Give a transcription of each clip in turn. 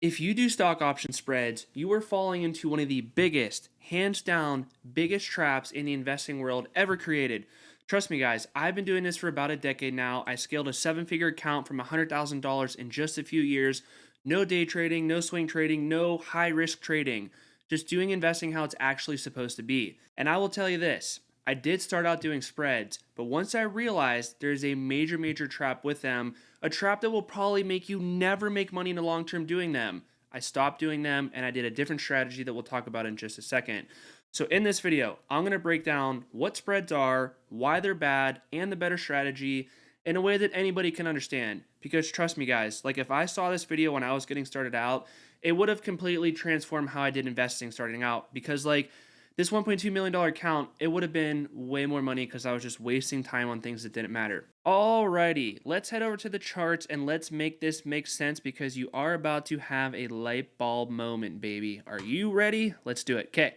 If you do stock option spreads, you are falling into one of the biggest, hands down, biggest traps in the investing world ever created. Trust me, guys, I've been doing this for about a decade now. I scaled a seven figure account from $100,000 in just a few years. No day trading, no swing trading, no high risk trading. Just doing investing how it's actually supposed to be. And I will tell you this, I did start out doing spreads, but once I realized there's a major trap with them, a trap that will probably make you never make money in the long term doing them, I stopped doing them and I did a different strategy that we'll talk about in just a second. So, in this video, I'm going to break down what spreads are, why they're bad, and the better strategy in a way that anybody can understand. Because trust me, guys, like if I saw this video when I was getting started out, it would have completely transformed how I did investing starting out. Because, like, this $1.2 million account, it would have been way more money because I was just wasting time on things that didn't matter. Alrighty, let's head over to the charts and let's make this make sense because you are about to have a light bulb moment, baby. Are you ready? Let's do it. Okay,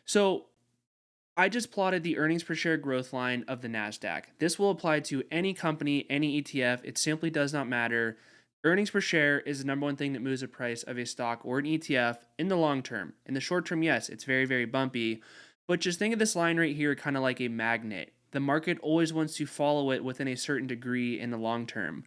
so I just plotted the earnings per share growth line of the NASDAQ. This will apply to any company, any ETF. It simply does not matter. Earnings per share is the number one thing that moves the price of a stock or an ETF in the long term. In the short term, yes, it's very bumpy. But just think of this line right here kind of like a magnet. The market always wants to follow it within a certain degree in the long term.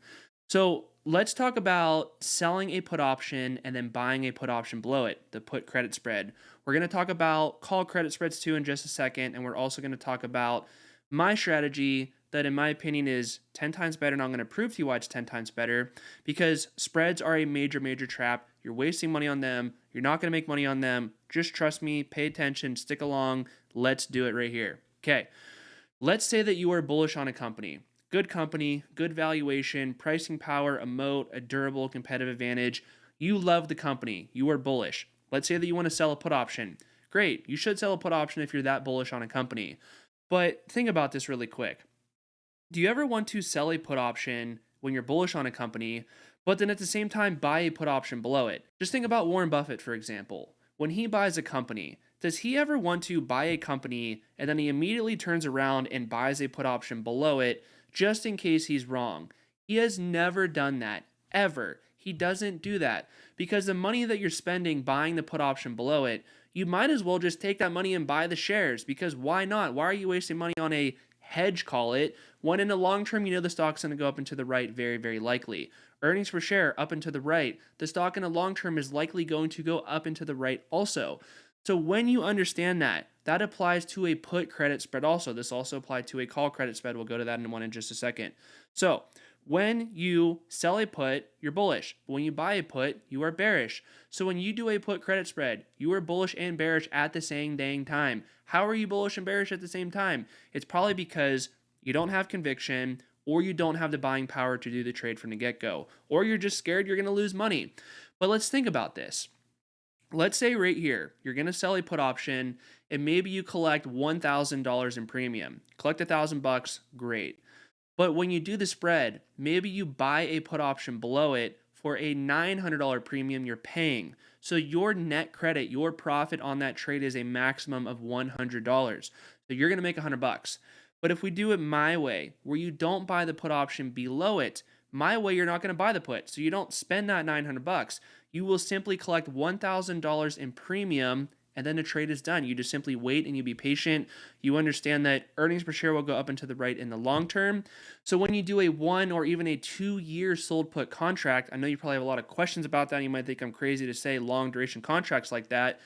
So let's talk about selling a put option and then buying a put option below it, the put credit spread. We're going to talk about call credit spreads too in just a second. And we're also going to talk about my strategy that, in my opinion, is 10 times better. And I'm going to prove to you why it's 10 times better because spreads are a major trap. You're wasting money on them. You're not going to make money on them. Just trust me, pay attention, stick along. Let's do it right here. Okay. Let's say that you are bullish on a company, good valuation, pricing power, a moat, a durable competitive advantage. You love the company. You are bullish. Let's say that you want to sell a put option. Great. You should sell a put option if you're that bullish on a company. But think about this really quick. Do you ever want to sell a put option when you're bullish on a company, but then at the same time buy a put option below it? Just think about Warren Buffett, for example. When he buys a company, does he ever want to buy a company and then he immediately turns around and buys a put option below it just in case he's wrong? He has never done that, ever. He doesn't do that because the money that you're spending buying the put option below it, you might as well just take that money and buy the shares because why not? Why are you wasting money on a hedge, call it, when in the long term, you know the stock's going to go up and to the right, very likely. Earnings per share up and to the right. The stock in the long term is likely going to go up and to the right also. So when you understand that, that applies to a put credit spread also. This also applies to a call credit spread. We'll go to that in one in just a second. So when you sell a put, you're bullish. But when you buy a put, you are bearish. So when you do a put credit spread, you are bullish and bearish at the same dang time. How are you bullish and bearish at the same time? It's probably because you don't have conviction or you don't have the buying power to do the trade from the get-go, or you're just scared you're going to lose money. But let's think about this. Let's say right here, you're going to sell a put option and maybe you collect $1,000 in premium. Collect $1,000, great. But when you do the spread, maybe you buy a put option below it for a $900 premium you're paying. So your net credit, your profit on that trade is a maximum of $100. So you're going to make $100. But if we do it my way, where you don't buy the put option below it, my way you're not going to buy the put. So you don't spend that $900. You will simply collect $1,000 in premium and then the trade is done. You just simply wait and you be patient. You understand that earnings per share will go up and to the right in the long term. So when you do a 1 or even a 2-year sold put contract, I know you probably have a lot of questions about that. You might think I'm crazy to say long duration contracts like that.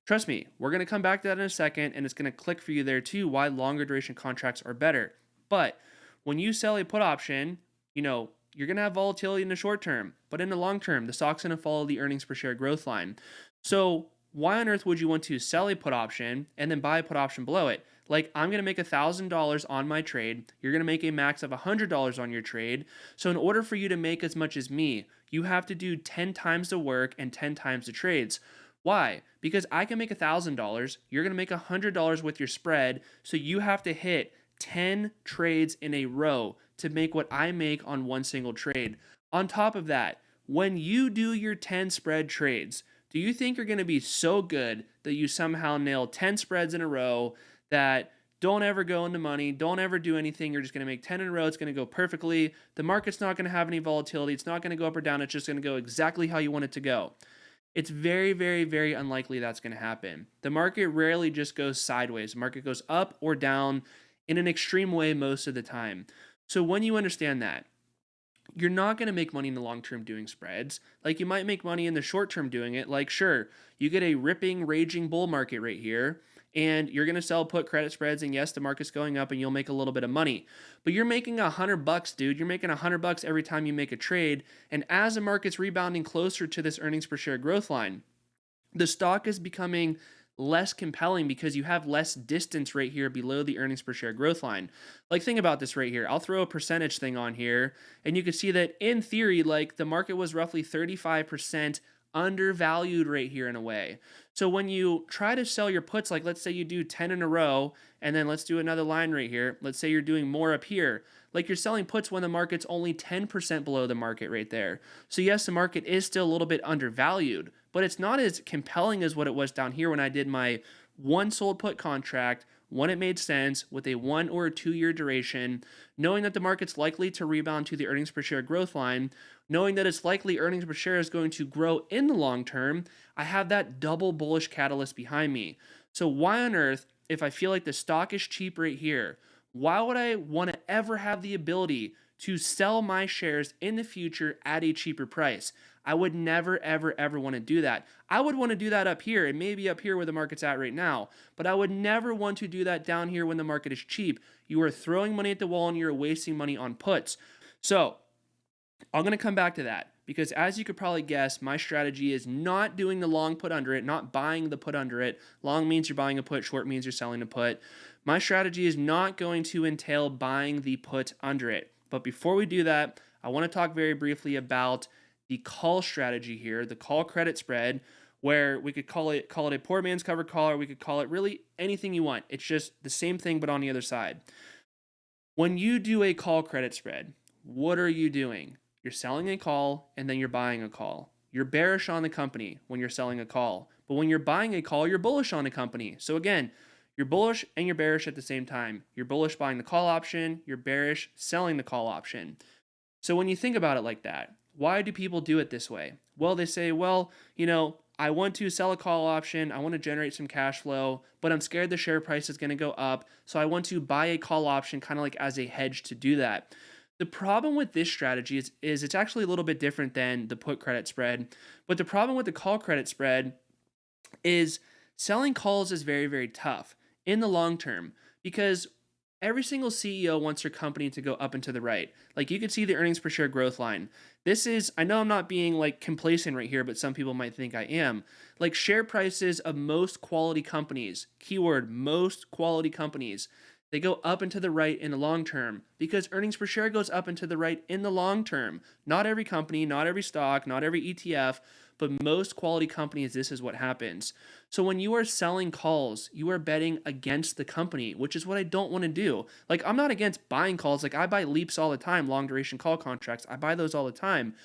Trust me, we're going to come back to that in a second, and it's going to click for you there too why longer duration contracts are better. But when you sell a put option, you're going to have volatility in the short term, but in the long term, the stock's going to follow the earnings per share growth line. So why on earth would you want to sell a put option and then buy a put option below it? Like, I'm going to make $1,000 on my trade. You're going to make a max of $100 on your trade. So in order for you to make as much as me, you have to do 10 times the work and 10 times the trades. Why? Because I can make $1,000, you're going to make $100 with your spread, so you have to hit 10 trades in a row to make what I make on one single trade. On top of that, when you do your 10 spread trades, do you think you're going to be so good that you somehow nail 10 spreads in a row that don't ever go into money, don't ever do anything, you're just going to make 10 in a row, it's going to go perfectly, the market's not going to have any volatility, it's not going to go up or down, it's just going to go exactly how you want it to go? It's very, very, very unlikely that's going to happen. The market rarely just goes sideways. The market goes up or down in an extreme way most of the time. So when you understand that, you're not going to make money in the long term doing spreads. Like you might make money in the short term doing it. Like, sure, you get a ripping, raging bull market right here, and you're going to sell put credit spreads. And yes, the market's going up and you'll make a little bit of money. But you're making $100, dude. You're making $100 every time you make a trade. And as the market's rebounding closer to this earnings per share growth line, the stock is becoming less compelling because you have less distance right here below the earnings per share growth line. Like, think about this right here. I'll throw a percentage thing on here, and you can see that in theory, like the market was roughly 35% undervalued right here in a way. So when you try to sell your puts, like let's say you do 10 in a row, and then let's do another line right here. Let's say you're doing more up here. Like you're selling puts when the market's only 10% below the market right there. So yes, the market is still a little bit undervalued, but it's not as compelling as what it was down here when I did my one sold put contract when it made sense with a 1 or a 2 year duration, knowing that the market's likely to rebound to the earnings per share growth line, knowing that it's likely earnings per share is going to grow in the long term. I have that double bullish catalyst behind me. So why on earth, if I feel like the stock is cheap right here, why would I want to ever have the ability to sell my shares in the future at a cheaper price? I would never, ever, ever want to do that. I would want to do that up here and maybe up here where the market's at right now, but I would never want to do that down here when the market is cheap. You are throwing money at the wall and you're wasting money on puts. So I'm going to come back to that because as you could probably guess, my strategy is not doing the long put under it, not buying the put under it. Long means you're buying a put, short means you're selling a put. My strategy is not going to entail buying the put under it. But before we do that, I want to talk very briefly about the call strategy here, the call credit spread, where we could call it a poor man's covered call, or we could call it really anything you want. It's just the same thing, but on the other side. When you do a call credit spread, what are you doing? You're selling a call and then you're buying a call. You're bearish on the company when you're selling a call, but when you're buying a call, you're bullish on the company. So again, you're bullish and you're bearish at the same time. You're bullish buying the call option, you're bearish selling the call option. So when you think about it like that, why do people do it this way? Well, they say, well, I want to sell a call option, I want to generate some cash flow, but I'm scared the share price is going to go up, so I want to buy a call option kind of like as a hedge to do that. The problem with this strategy is it's actually a little bit different than the put credit spread, but the problem with the call credit spread is selling calls is very, very tough in the long term because every single CEO wants their company to go up and to the right. Like you can see the earnings per share growth line. This is, I know I'm not being like complacent right here, but some people might think I am. Like share prices of most quality companies, keyword, most quality companies, they go up and to the right in the long term because earnings per share goes up and to the right in the long term. Not every company, not every stock, not every ETF, but most quality companies, this is what happens. So when you are selling calls, you are betting against the company, which is what I don't want to do. Like I'm not against buying calls. Like I buy leaps all the time, long duration call contracts. I buy those all the time.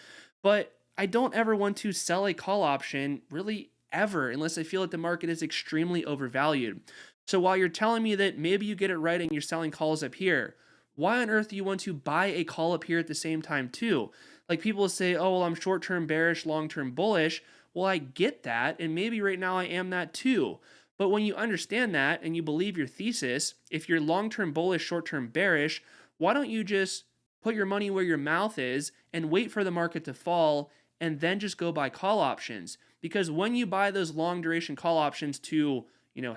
But I don't ever want to sell a call option really ever unless I feel like the market is extremely overvalued. So while you're telling me that maybe you get it right and you're selling calls up here, why on earth do you want to buy a call up here at the same time too? Like people say, oh, well, I'm short-term bearish, long-term bullish. Well, I get that, and maybe right now I am that too. But when you understand that and you believe your thesis, if you're long-term bullish, short-term bearish, why don't you just put your money where your mouth is and wait for the market to fall and then just go buy call options? Because when you buy those long duration call options to,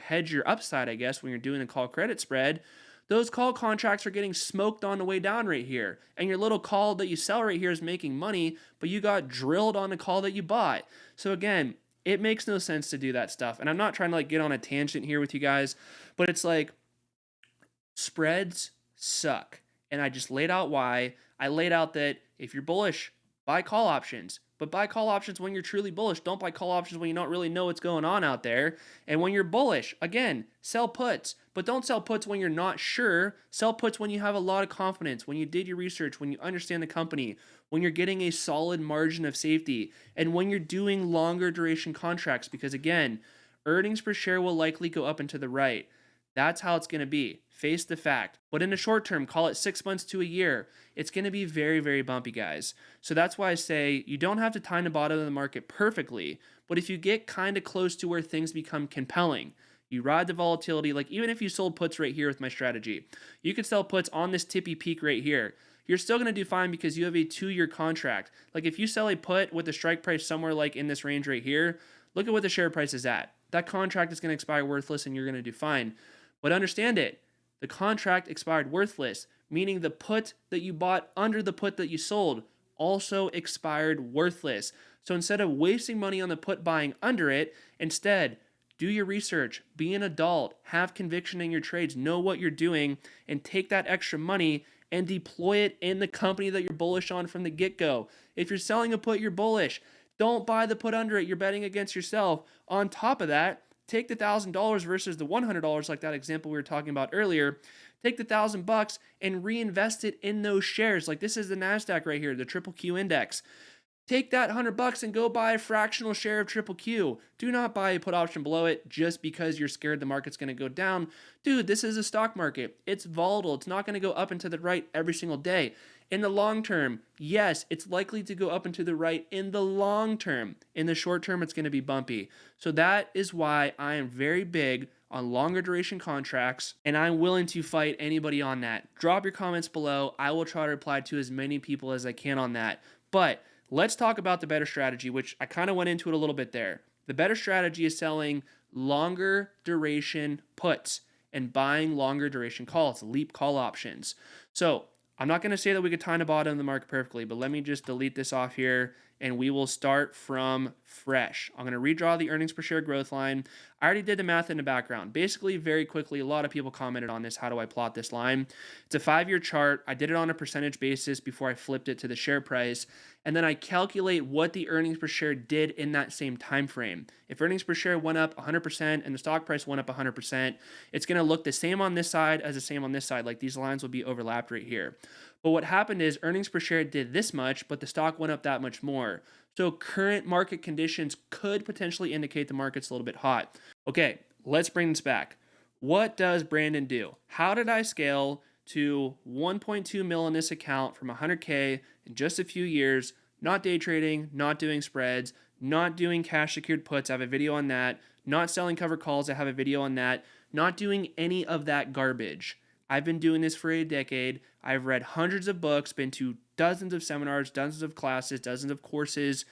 hedge your upside, I guess, when you're doing a call credit spread, those call contracts are getting smoked on the way down right here. And your little call that you sell right here is making money, but you got drilled on the call that you bought. So again, it makes no sense to do that stuff. And I'm not trying to get on a tangent here with you guys, but it's like spreads suck. And I just laid out why. I laid out that if you're bullish, buy call options. But buy call options when you're truly bullish. Don't buy call options when you don't really know what's going on out there. And when you're bullish, again, sell puts. But don't sell puts when you're not sure. Sell puts when you have a lot of confidence, when you did your research, when you understand the company, when you're getting a solid margin of safety, and when you're doing longer duration contracts. Because again, earnings per share will likely go up and to the right. That's how it's going to be. face the fact. But in the short term, call it 6 months to a year, it's going to be very, very bumpy, guys. So that's why I say you don't have to time the bottom of the market perfectly, but if you get kind of close to where things become compelling, you ride the volatility. Like even if you sold puts right here with my strategy, you could sell puts on this tippy peak right here. You're still going to do fine because you have a 2-year contract. Like if you sell a put with the strike price somewhere like in this range right here, look at what the share price is at. That contract is going to expire worthless and you're going to do fine. But understand it, the contract expired worthless, meaning the put that you bought under the put that you sold also expired worthless. So instead of wasting money on the put buying under it, instead, do your research, be an adult, have conviction in your trades, know what you're doing, and take that extra money and deploy it in the company that you're bullish on from the get-go. If you're selling a put, you're bullish. Don't buy the put under it. You're betting against yourself. On top of that, take the $1,000 versus the $100, like that example we were talking about earlier. Take the $1,000 and reinvest it in those shares. Like this is the NASDAQ right here, the Triple Q index. Take that $100 and go buy a fractional share of Triple Q. Do not buy a put option below it just because you're scared the market's going to go down. Dude, this is a stock market. It's volatile. It's not going to go up and to the right every single day. In the long term, yes, it's likely to go up and to the right in the long term. In the short term, it's going to be bumpy. So that is why I am very big on longer duration contracts, and I'm willing to fight anybody on that. Drop your comments below. I will try to reply to as many people as I can on that. But let's talk about the better strategy, which I kind of went into it a little bit there. The better strategy is selling longer duration puts and buying longer duration calls, leap call options. So I'm not going to say that we could time the bottom of the market perfectly, but let me just delete this off here and we will start from fresh. I'm going to redraw the earnings per share growth line. I already did the math in the background. Basically, very quickly, a lot of people commented on this. How do I plot this line? It's a 5-year chart. I did it on a percentage basis before I flipped it to the share price. And then I calculate what the earnings per share did in that same time frame. If earnings per share went up 100% and the stock price went up 100%, it's going to look the same on this side as the same on this side. Like these lines will be overlapped right here. But what happened is earnings per share did this much, but the stock went up that much more. So current market conditions could potentially indicate the market's a little bit hot. Okay, let's bring this back. What does Brandon do? How did I scale to 1.2 mil in this account from 100K in just a few years, not day trading, not doing spreads, not doing cash secured puts? I have a video on that. Not selling cover calls. I have a video on that. Not doing any of that garbage. I've been doing this for a decade. I've read hundreds of books, been to dozens of seminars, dozens of classes, dozens of courses.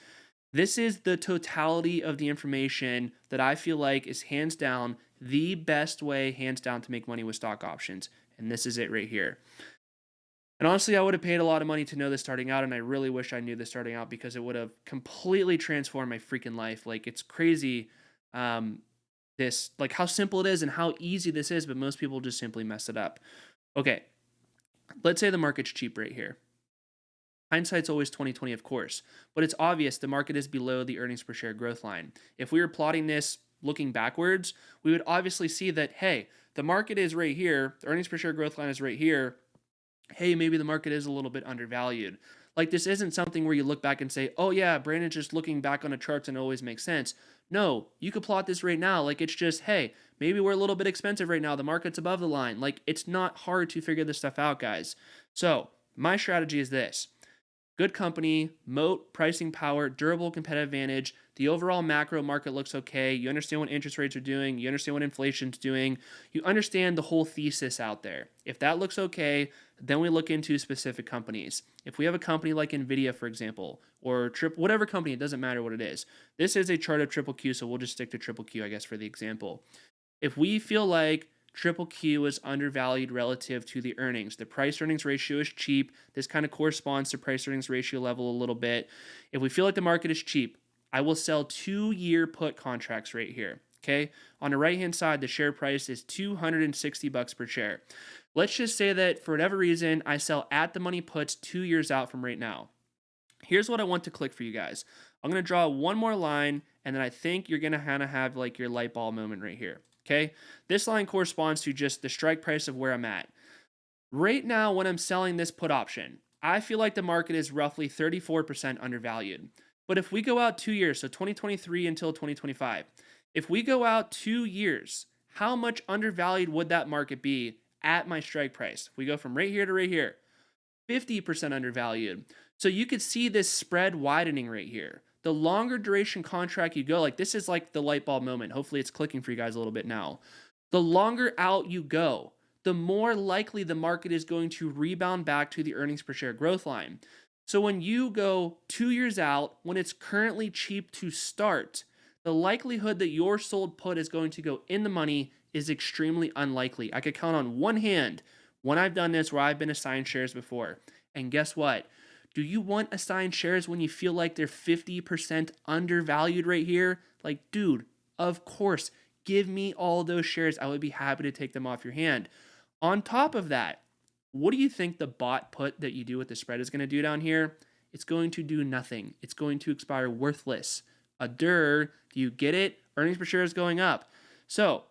This is the totality of the information that I feel like is hands down the best way, hands down, to make money with stock options. And this is it right here. And honestly, I would have paid a lot of money to know this starting out, and I really wish I knew this starting out because it would have completely transformed my freaking life. Like, it's crazy, this, like how simple it is and how easy this is, but most people just simply mess it up. Okay, let's say the market's cheap right here. Hindsight's always 20/20, of course, but it's obvious the market is below the earnings per share growth line. If we were plotting this looking backwards, we would obviously see that, hey, the market is right here, the earnings per share growth line is right here. Hey, maybe the market is a little bit undervalued. Like, this isn't something where you look back and say, oh yeah, Brandon's just looking back on the charts and it always makes sense. No, you could plot this right now. Like, it's just, hey, maybe we're a little bit expensive right now. The market's above the line. Like, it's not hard to figure this stuff out, guys. So my strategy is this. Good company, moat, pricing power, durable competitive advantage. The overall macro market looks okay. You understand what interest rates are doing. You understand what inflation's doing. You understand the whole thesis out there. If that looks okay, then we look into specific companies. If we have a company like NVIDIA, for example, or whatever company, it doesn't matter what it is. This is a chart of Triple Q, so we'll just stick to Triple Q, I guess, for the example. If we feel like Triple Q is undervalued relative to the earnings, the price earnings ratio is cheap. This kind of corresponds to price earnings ratio level a little bit. If we feel like the market is cheap, I will sell 2-year put contracts right here. Okay. On the right hand side, the share price is $260 per share. Let's just say that for whatever reason, I sell at the money puts 2 years out from right now. Here's what I want to click for you guys. I'm going to draw one more line, and then I think you're going to kind of have like your light bulb moment right here. Okay, this line corresponds to just the strike price of where I'm at. Right now, when I'm selling this put option, I feel like the market is roughly 34% undervalued. But if we go out 2 years, so 2023 until 2025, if we go out 2 years, how much undervalued would that market be at my strike price. We go from right here to right here, 50% undervalued. So you could see this spread widening right here. The longer duration contract you go, like this is like the light bulb moment. Hopefully it's clicking for you guys a little bit now. The longer out you go, the more likely the market is going to rebound back to the earnings per share growth line. So when you go 2 years out, when it's currently cheap to start, the likelihood that your sold put is going to go in the money is extremely unlikely. I could count on one hand when I've done this where I've been assigned shares before. And guess what? Do you want assigned shares when you feel like they're 50% undervalued right here? Like, dude, of course, give me all those shares. I would be happy to take them off your hand. On top of that, what do you think the bought put that you do with the spread is going to do down here? It's going to do nothing. It's going to expire worthless. Do you get it? Earnings per share is going up. So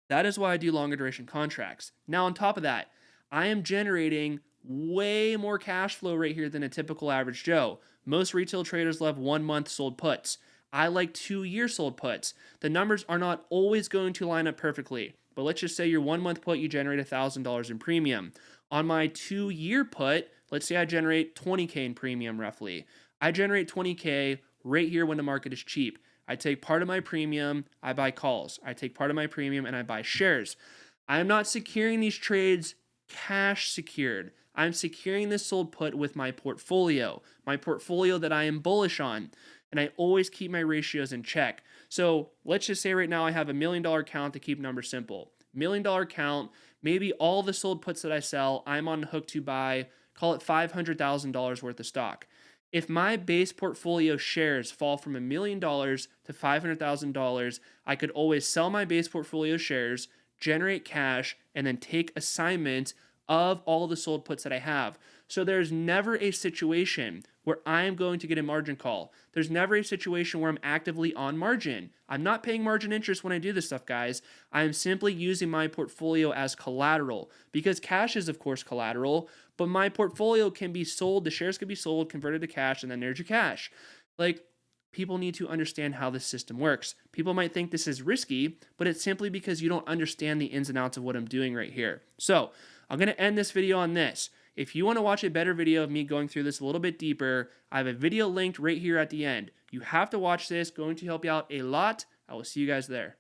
that is why I do longer duration contracts. Now, on top of that, I am generating way more cash flow right here than a typical average Joe. Most retail traders love 1 month sold puts. I like 2 year sold puts. The numbers are not always going to line up perfectly, but let's just say your 1 month put, you generate $1,000 in premium. On my 2 year put, let's say I generate 20K in premium roughly. I generate 20K right here when the market is cheap. I take part of my premium, I buy calls. I take part of my premium and I buy shares. I am not securing these trades cash secured. I'm securing this sold put with my portfolio that I am bullish on. And I always keep my ratios in check. So let's just say right now I have $1 million count to keep numbers simple. $1 million count, maybe all the sold puts that I sell, I'm on the hook to buy, call it $500,000 worth of stock. If my base portfolio shares fall from $1 million to $500,000, I could always sell my base portfolio shares, generate cash, and then take assignment of all the sold puts that I have. So there's never a situation where I am going to get a margin call. There's never a situation where I'm actively on margin. I'm not paying margin interest when I do this stuff, guys. I am simply using my portfolio as collateral because cash is, of course, collateral, but my portfolio can be sold. The shares can be sold, converted to cash, and then there's your cash. Like, people need to understand how this system works. People might think this is risky, but it's simply because you don't understand the ins and outs of what I'm doing right here. So I'm going to end this video on this. If you want to watch a better video of me going through this a little bit deeper, I have a video linked right here at the end. You have to watch this, going to help you out a lot. I will see you guys there.